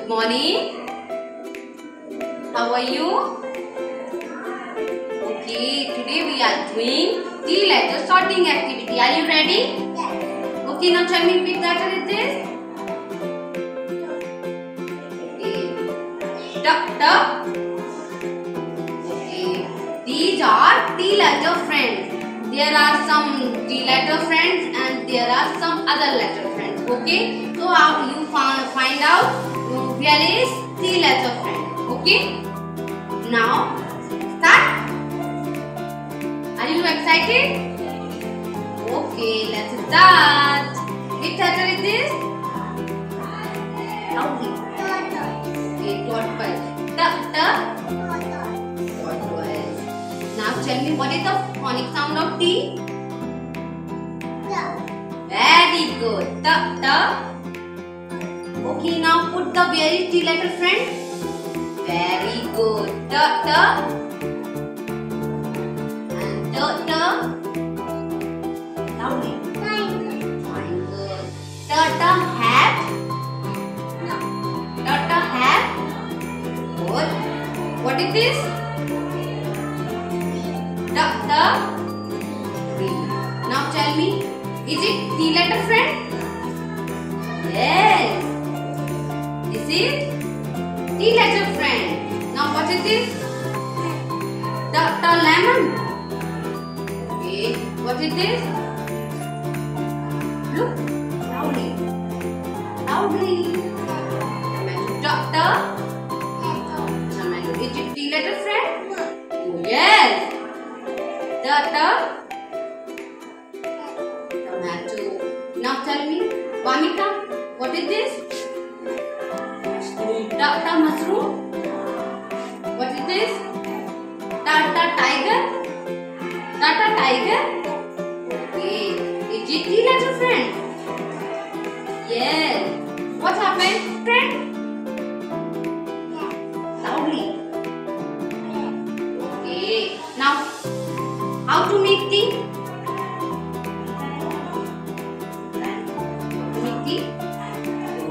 morning. How are you? Okay, today we are doing T-letter sorting activity. Are you ready? Yes. Okay, now tell me which letter is this? Okay. Okay. These are T-letter friends. There are some T-letter friends and there are some other letter friends. Okay. So you find out where is T-letter friend. Okay. Now start. Are you excited? Okay, let's start. Which letter is this? Loudly. Okay, tortoise. Tortoise. Now tell me what is the phonic sound of T? Very good. Okay, now put the where is T letter friend? Very good. And loudly. Triangle. Hat. Hat. Good. What is this? Tree. Now tell me, is it T letter friend? Yes. This is T letter friend. Now what is this? Lemon. Okay. What is this? Look. Loudly. Tomato. Is it T letter friend? Yes. Tomato. Now tell me, Vamika, what is this? Mushroom. What is this? Tiger. Okay. Is it T letter friend? Yes. What happened, friend? Loudly. Okay. Now, how to make tea?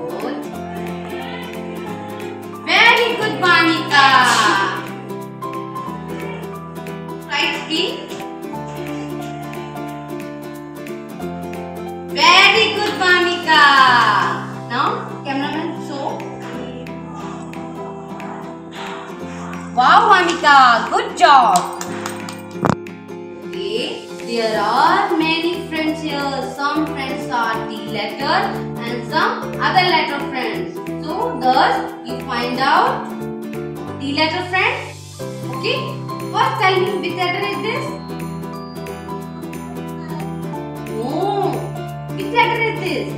Good. Very good, Bhanika. Right, tea. Very good, Bhanika. Now, cameraman, show. Wow, Bhanika, good job. There are many friends here. Some friends are T letter and some other letter friends. So thus you find out T letter friend. Okay. First tell me which letter is this? No. Which letter is this?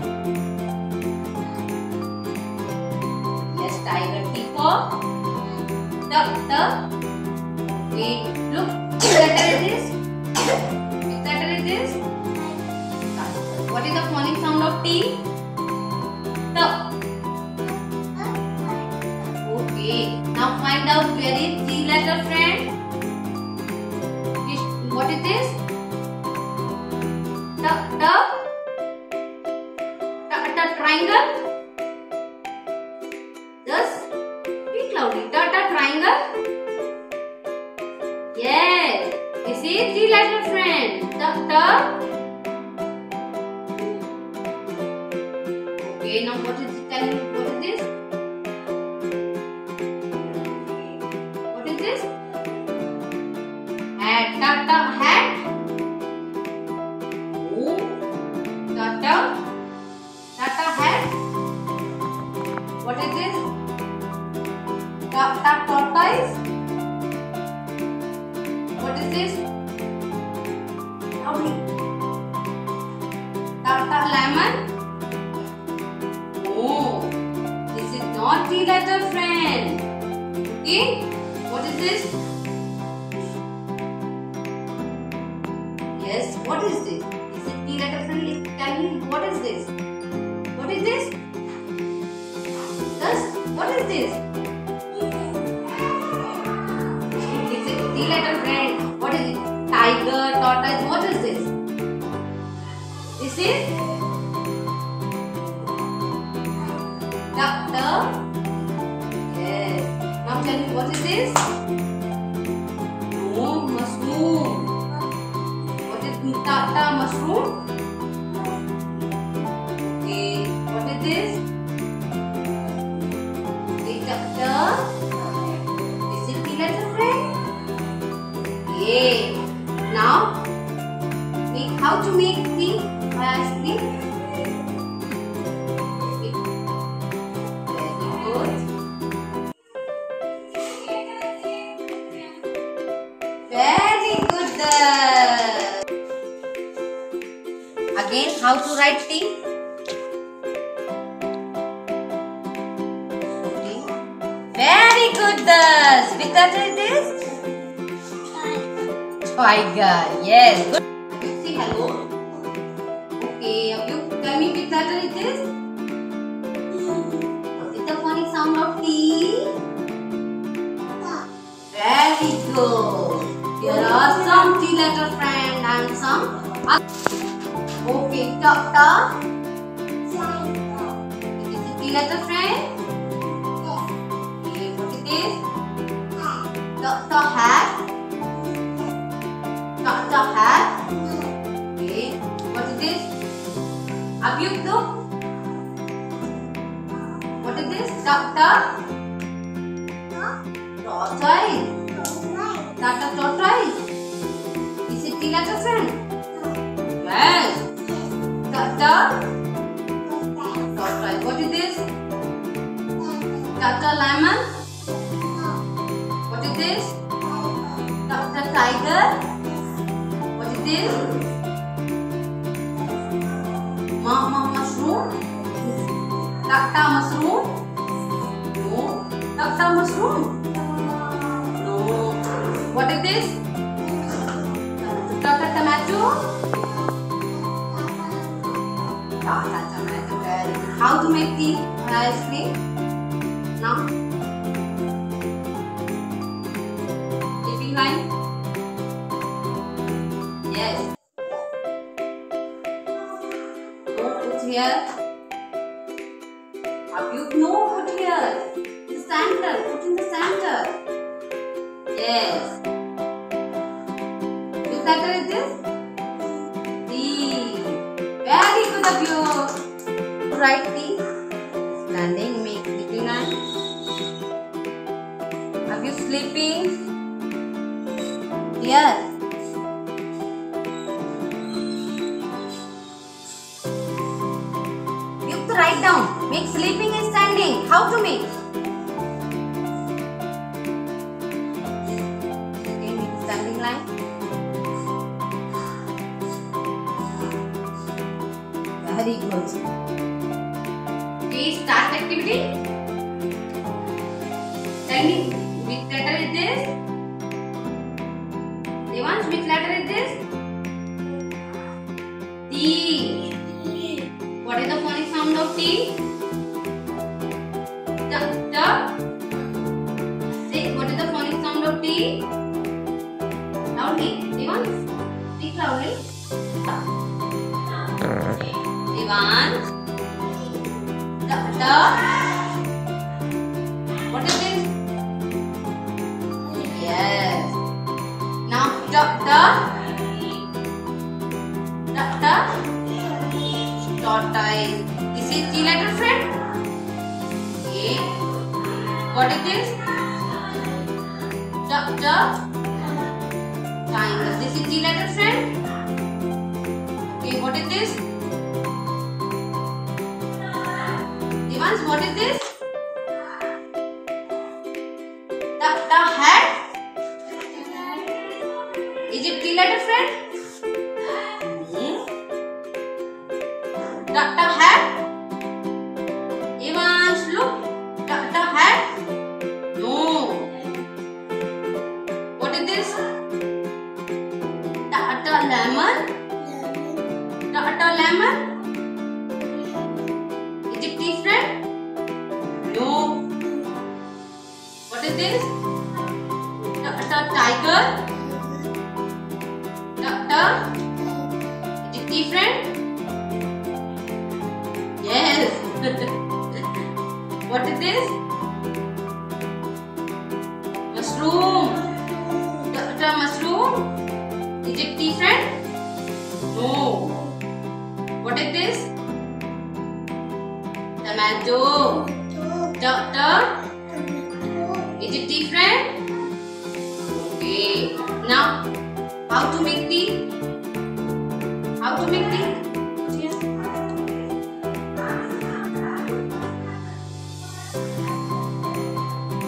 Yes, tiger. T for Okay. Look. Which letter is this? This? What is the phonic sound of T? Okay. Now find out where is T letter friend. What is this? Triangle. Just speak loudly. Triangle. Yes. This is T letter friend. Okay, now what is it? Tell me, what is this? What is this? Hat. Hat. Oh. Hat. What is this? Tortoise. What is this? Lemon. Oh, this is not T letter friend. Okay, what is this? Yes, what is this? Is it T letter friend? Tell me, what is this? What is this? Thus, what is this? Is it T letter friend? What is it? Tiger, tortoise, what is this? This is this? No, mushroom. What is Tata mushroom? Okay, what is this? Tata. Is it T letter friend? Okay. Now, how to make the ice cream? Very good. Again, how to write T? Very good. Which letter it is? Tiger. Yes. Good. Say hello. Okay. You tell me which letter it is? What is the phonic sound of T? Very good. There are some T letter friend and some other. Okay, ta. It is a T letter friend. Okay, what it is? Ta hat. Ta hat. Okay, what is this? Avyukta. What is this? Ta. Tortoise. Tata tortoise. Is it T letter friend? Yes. Tata tortoise. What is this? Tata lemon. What is this? Tata tiger. What is this? Mushroom. Tata mushroom. No. Tata mushroom. What is this? Tata tomato. Tata tomato. How to make the ice cream? Now, keeping line. Yes. Don't put here. You know, put here. The center. Put in the center. Yes. Which letter is this? T. Very good of you. Write T. Standing, make sleeping line. Are you sleeping? Here. You have to write down. Make sleeping and standing. How to make? Very good. Okay, start activity. Tell me which letter is this? Devansh, which letter is this? T. What is the phonic sound of T? Ta. Say, what is the phonic sound of T? Loudly, Devansh. Speak loudly. Devansh. Ta. What is this? Yes. Now ta. Tortoise. This is T letter friend. Okay. What is this? Triangle. This is T letter friend. Okay. What is this? Devansh, what is this? The hat. Is it T letter friend? The hat. Devansh, look. The hat. No. What is this? The lemon. The lemon. Is it T friend? No. What is this? The tiger. Is it T friend? Yes. What is this? is this? Tomato. Is it different? Okay. Now, how to make tea? How to make tea?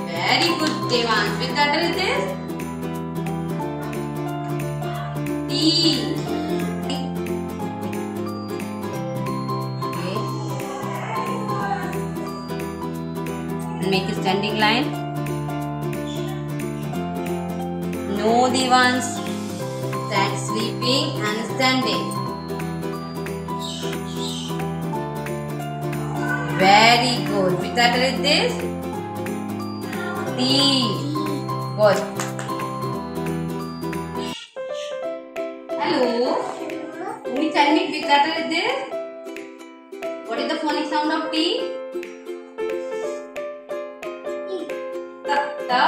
Very good, Devans. Which letter is this? T. Okay. Make a standing line. No, Devans. Stand sleeping and standing. Very good. Which letter is this? T. Good. Hello. Can you tell me which letter is this? What is the phonic sound of T? Ta.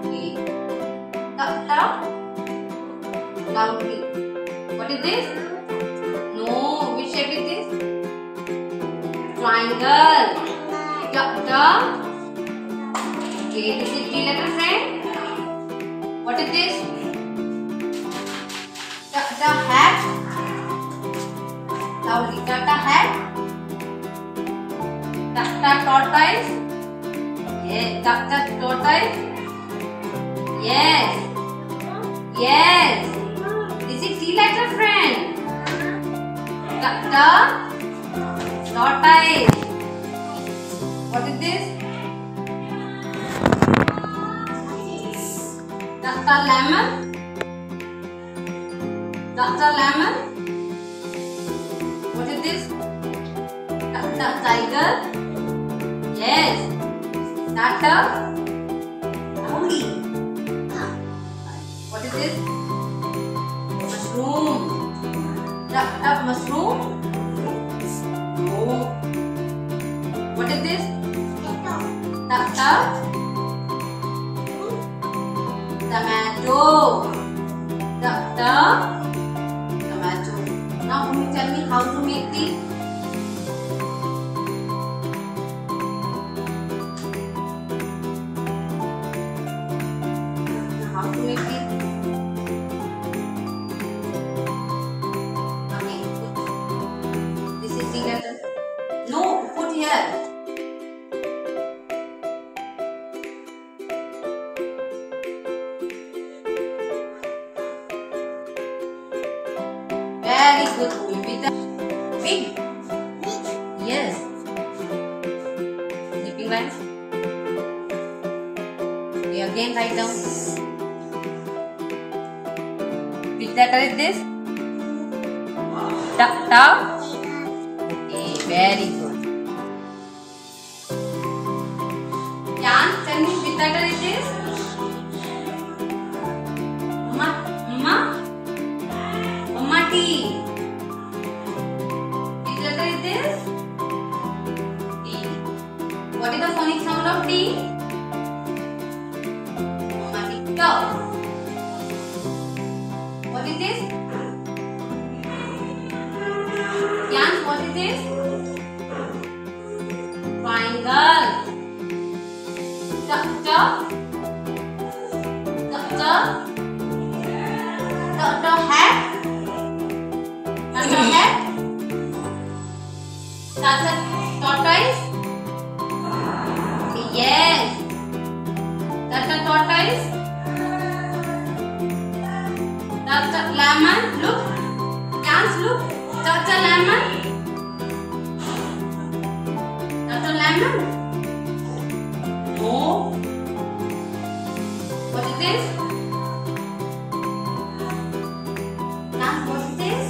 Okay. Ta. Loudly. What is this? No. Which shape is this? Triangle. Ta. Okay, this is three-letter friend. What is this? The hat. Loudly. The hat. The tortoise. Yes. The tortoise. Yes. Yes. This is three-letter friend. The tortoise. What is this? The lemon. The lemon. What is this? The tiger. Yes. The holy. What is this? Mushroom. The mushroom. No. What is this? Tomato. Tomato. Now can you tell me how to make tea? How to make tea? Okay, put. This is the letter. No, put here. Very good. With the big. Yes. Sleeping lines. Okay, again write down. Which letter is this? Ta. Okay, very good. Jan, tell me which letter is this? T. Which letter is this? T. What is the phonic sound of T? T. What is this? Jans, what is this? Triangle. The hat. The hat. That's a tortoise. Yes. That's a tortoise. That's a lemon. Look. Chance, look. That's a lemon. That's a lemon. No. What is this? Chance, what is this?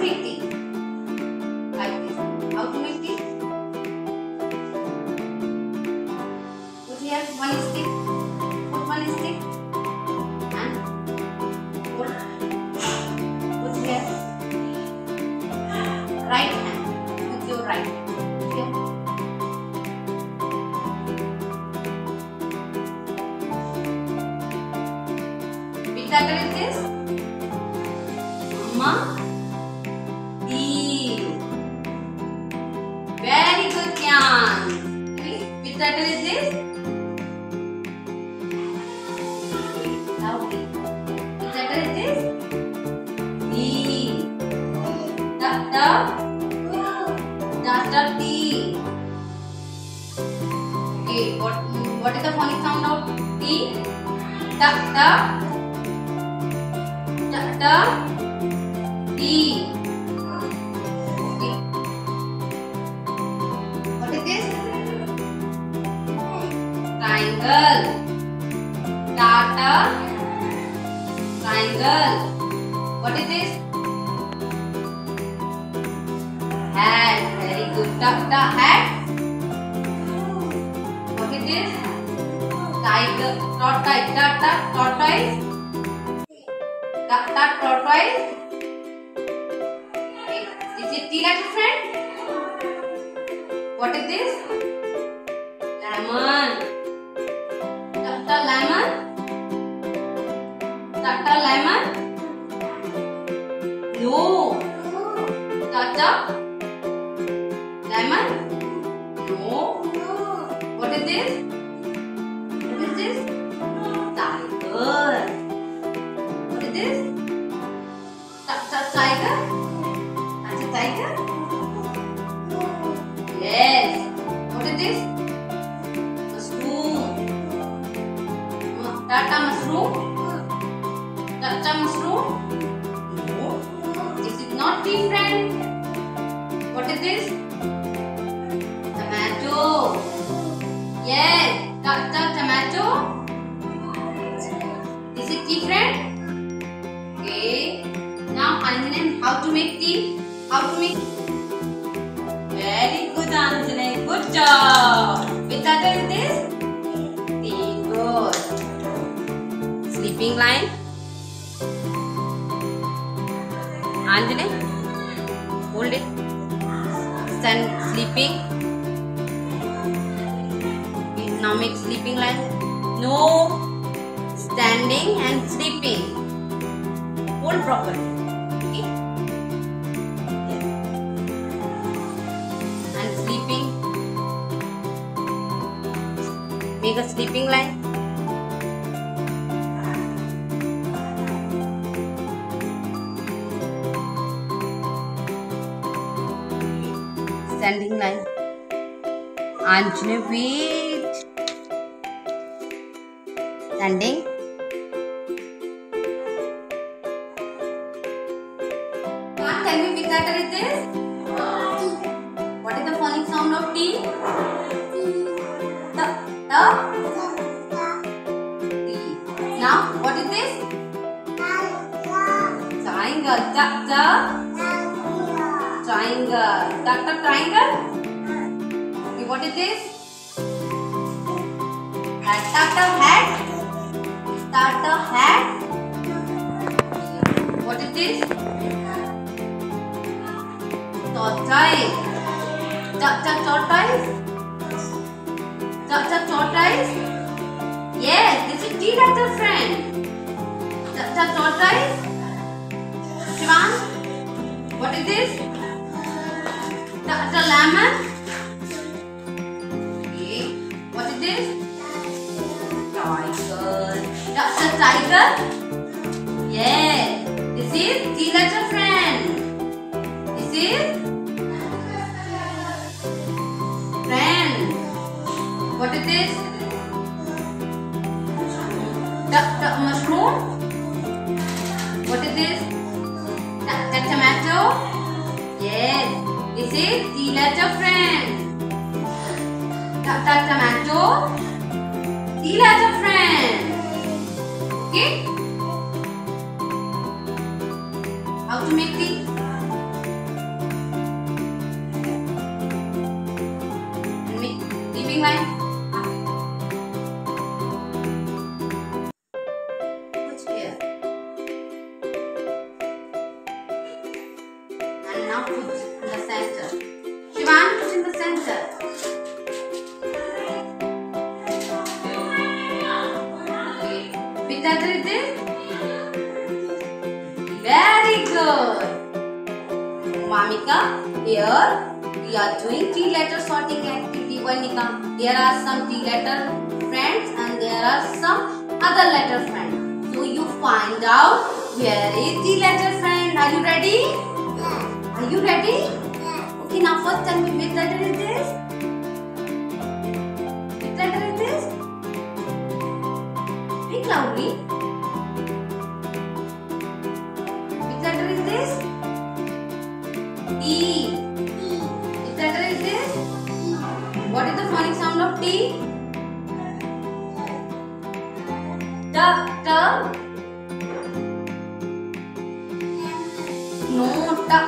make tea? Like this. How to make tea? Put here one stick. Put one stick. And put here. Right hand. With your right hand. Here. Which letter is this? Mama. D. Very good, Kyan. Which letter is this? Lovely. Which letter is this? D. The T. Okay, what is the phonic sound of T? The T. Okay. What is this? Triangle. Triangle. What is this? Hat. Very good. Hat. What is this? Tiger. Tortoise. Tortoise. Tortoise. Okay. Is it T letter, friend? What is this? Lemon. Lemon. Lemon. No. Lemon. No. What is this? What is this? Tiger. What is this? Tiger? That's a tiger? Yes. What is this? Mushroom. Tata mushroom? Tata mushroom? No. This is not tea, friend. What is this? Tomato. Yes. Tomato. Is it tea, friend? Okay. Now, Anjane, how to make tea? How to make? Very good, Anjane. Good job. Which letter is this? Tea. Good. Sleeping line. Anjane, hold it. Stand sleeping. Now make sleeping line. No. Standing and sleeping. Hold properly. Okay. Yeah. And sleeping. Make a sleeping line. Standing line. Anjane, wait. Standing. Tell me which letter is this? What is the phonic sound of T? The T. Now, what is this? Triangle. Triangle. Triangle. Okay, what is this? Hat. Hat. What is this? Tortoise. Tortoise. Yes, this is T letter, friend. Tortoise. Shivan, what is this? Lemon. Okay. What is this? Tiger. Yes. This is T letter, friend. This is friend. What is this? Mushroom. What is this? Tomato. Yes. This is T letter, friend. Tomato. T letter, friend. Okay. How to make tea? Now put in the center. Shivan, put in the center. Okay. Which letter is this? Very good. Mamika, here we are doing 3-letter sorting activity. Varnika, there are some 3-letter friends and there are some other letter friends. So you find out where is the letter friend. Are you ready? Yeah. Are you ready? Yeah. Okay, now first tell me which letter is this? Which letter is this? Speak loudly. Which letter is this? T. Which letter is this? What is the phonic sound of T? T. No, ta.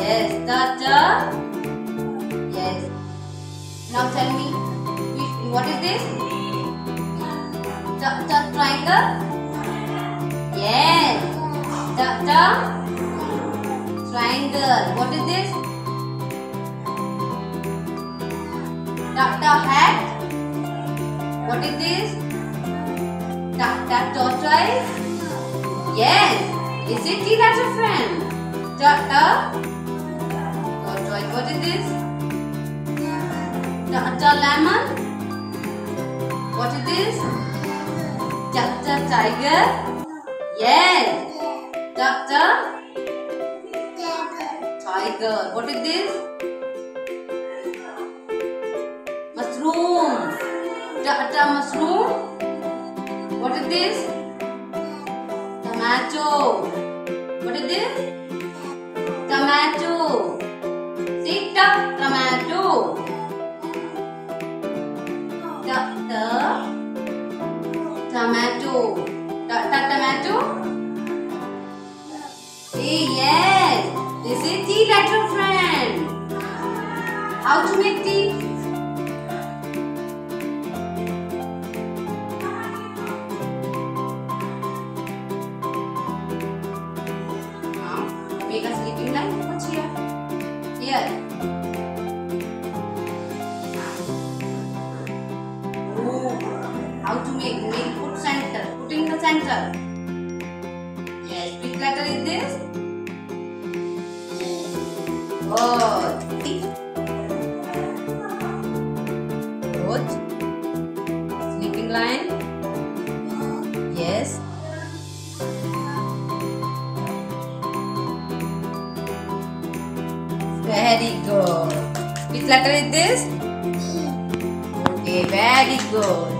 Yes, ta. Yes. Now tell me, what is this? Ta triangle? Yes. Ta triangle. What is this? Ta hat. What is this? Ta tortoise? Yes. Is it T-letter friend? Ta tortoise. What is this? Ta lemon? What is this? Ta tiger? Yes. Ta tiger. What is this? Mushroom. Ta mushroom? What is this? Tomato. What is this? Tomato. See, tomato. Tomato. Tomato. Hey, yes. This is T-letter friend. How to make T? Make a sleeping line. What's here? Here. Oh, how to make? Put center. Put in the center. Yes. Which letter is this? Good. Good. Sleeping line. Yes. Very good. Which letter is this? Okay, very good.